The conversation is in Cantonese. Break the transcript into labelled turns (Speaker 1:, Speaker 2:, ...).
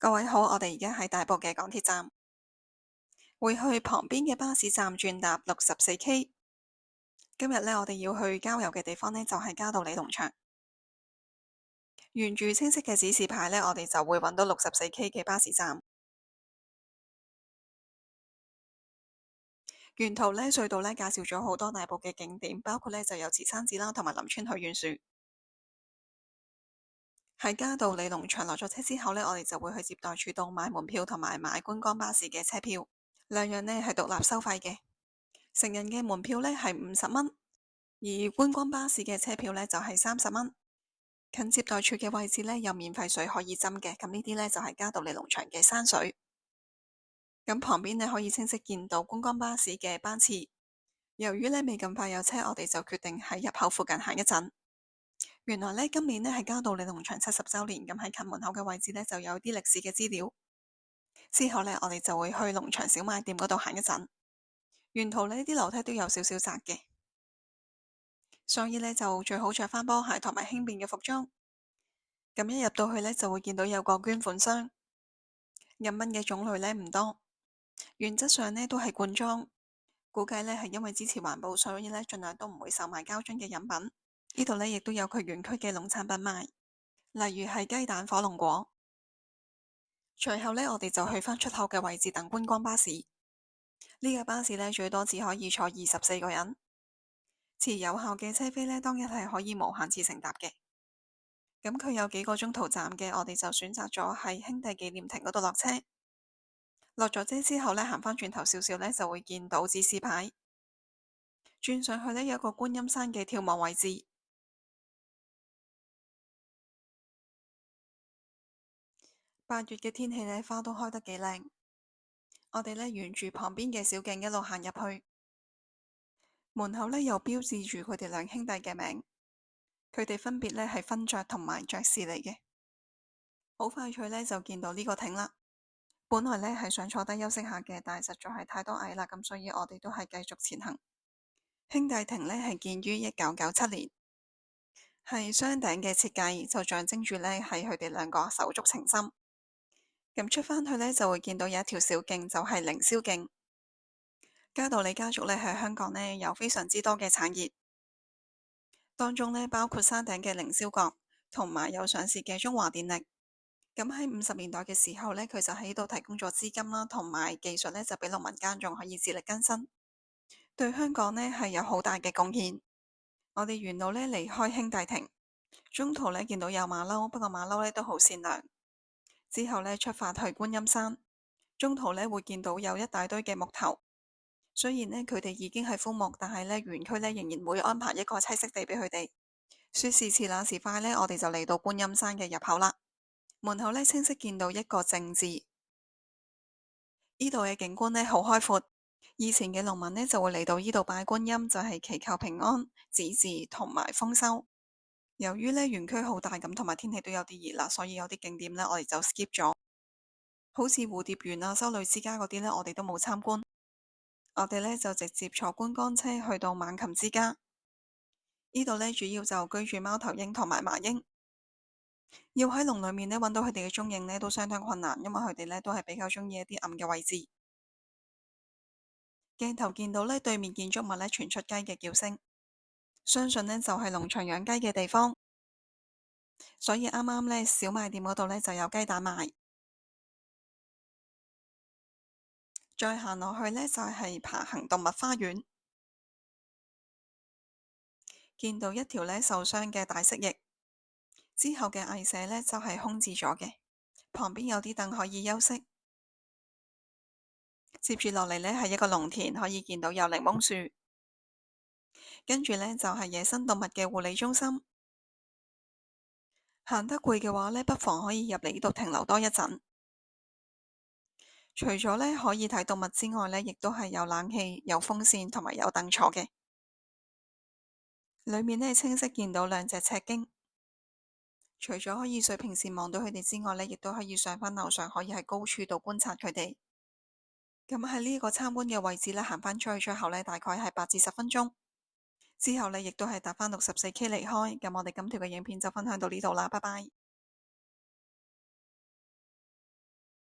Speaker 1: 各位好，我哋而家喺大埔嘅港鐵站，會去旁邊嘅巴士站轉搭64K。今日呢，我哋要去郊遊嘅地方呢，就係嘉道理農場。沿住清晰嘅指示牌呢，我哋就會揾到64K嘅巴士站。沿途呢，隧道呢介紹咗好多大埔嘅景點，包括呢就有慈山寺啦，同埋林村許願樹。喺嘉道理農場落咗車之後呢，我哋就會去接待處度買門票同埋買觀光巴士嘅車票，兩樣呢係獨立收費嘅。成人嘅門票呢係50蚊，而觀光巴士嘅車票呢就係30蚊。近接待處嘅位置呢，有免費水可以斟嘅，咁呢啲呢就係嘉道理農場嘅山水。咁旁邊呢可以清晰見到觀光巴士嘅班次。由於呢未咁快有車，我哋就決定喺入口附近行一陣。原來呢今年呢係嘉道理農場70週年，咁喺近門口嘅位置呢就有啲歷史嘅資料。之後呢，我哋就會去農場小賣店嗰度行一陣。沿途呢啲樓梯都有少少窄嘅，所以呢就最好着返波鞋同埋輕便嘅服裝。咁一入到去呢，就會見到有個捐款箱。飲品嘅種類呢唔多，原則上呢都係罐裝。估計呢係因為支持環保，所以呢盡量都唔會售賣膠樽嘅飲品。呢度呢亦都有佢園區嘅農產品賣，例如係雞蛋、火龍果。隨後呢，我哋就去返出口嘅位置等觀光巴士。呢個巴士呢最多只可以坐24個人。持有效嘅車飛呢，當日係可以無限次乘搭嘅。咁佢有幾個中途站嘅，我哋就選擇咗喺兄弟紀念亭嗰度落車。落咗車之後呢，行返轉頭少少呢，就會見到指示牌。轉上去呢，有一個觀音山嘅眺望位置。8月嘅天氣呢，花都開得幾靚。我哋呢沿住旁邊嘅小徑一路行入去，門口呢又標誌住佢哋兩兄弟嘅名，佢哋分別呢係分爵同埋爵士嚟嘅。好快脆呢就見到呢個亭啦。本來呢係想坐低休息下嘅，但係實在係太多蟻啦，咁所以我哋都係繼續前行。兄弟亭呢係建於1997年，係雙頂嘅設計，就象徵住呢係佢哋兩個手足情深。咁出返去呢，就會見到有一條小徑，就係凌霄徑。嘉道理家族呢喺香港呢有非常之多嘅產業，當中呢包括山頂嘅凌霄閣，同埋有上市嘅中華電力。咁喺50年代嘅時候呢，佢就喺度提供咗資金啦，同埋技術呢，就俾農民耕種可以自力更生，對香港呢係有好大嘅貢獻。我哋沿路呢離開兄弟亭，中途呢見到有馬騮，不過馬騮呢都好善良。之後呢出發去觀音山，中途呢會見到有一大堆嘅木頭。雖然呢佢哋已經係枯木，但係呢園區呢仍然會安排一個棲息地俾佢哋。說時遲那時快呢，我哋就嚟到觀音山嘅入口啦。門口呢清晰見到一個正字，呢度嘅景觀呢好開闊。以前嘅農民呢就會嚟到呢度拜觀音，就係祈求平安、子嗣同埋豐收。由於呢園區好大咁，同埋天氣都有啲熱啦，所以有啲景點呢我哋就 skip 咗，好似蝴蝶園啊、修女之家嗰啲呢，我哋都冇參觀。我哋呢就直接坐觀光車去到猛禽之家。呢度呢主要就居住貓頭鷹同埋麻鷹，要喺籠裏面呢揾到佢哋嘅蹤影呢都相當困難，因為佢哋呢都係比較中意一啲暗嘅位置。鏡頭見到呢對面建築物呢傳出雞嘅叫聲，相信呢就係農場養雞嘅地方，所以啱啱呢小賣店嗰度呢就有雞蛋賣。再行落去呢，就係爬行動物花園，見到一條呢受傷嘅大蜥蜴，之後嘅蟻舍呢，就係空置咗嘅，旁邊有啲凳可以休息。接住落嚟呢，係一個農田，可以見到有檸檬樹，跟住呢，就係野生動物嘅護理中心。行得攰嘅話呢，不妨可以入嚟呢度停留多一陣。除咗呢可以睇動物之外呢，亦都係有冷氣、有風扇同埋有凳坐嘅。裏面呢清晰見到兩隻赤鷹，除咗可以水平線望到佢哋之外呢，亦都可以上返樓上，可以喺高處度觀察佢哋。咁喺呢個參觀嘅位置呢，行返出去出口呢，大概係8至10分鐘。之後呢，亦都係搭返64K離開。咁我哋今條嘅影片就分享到呢度啦，拜拜。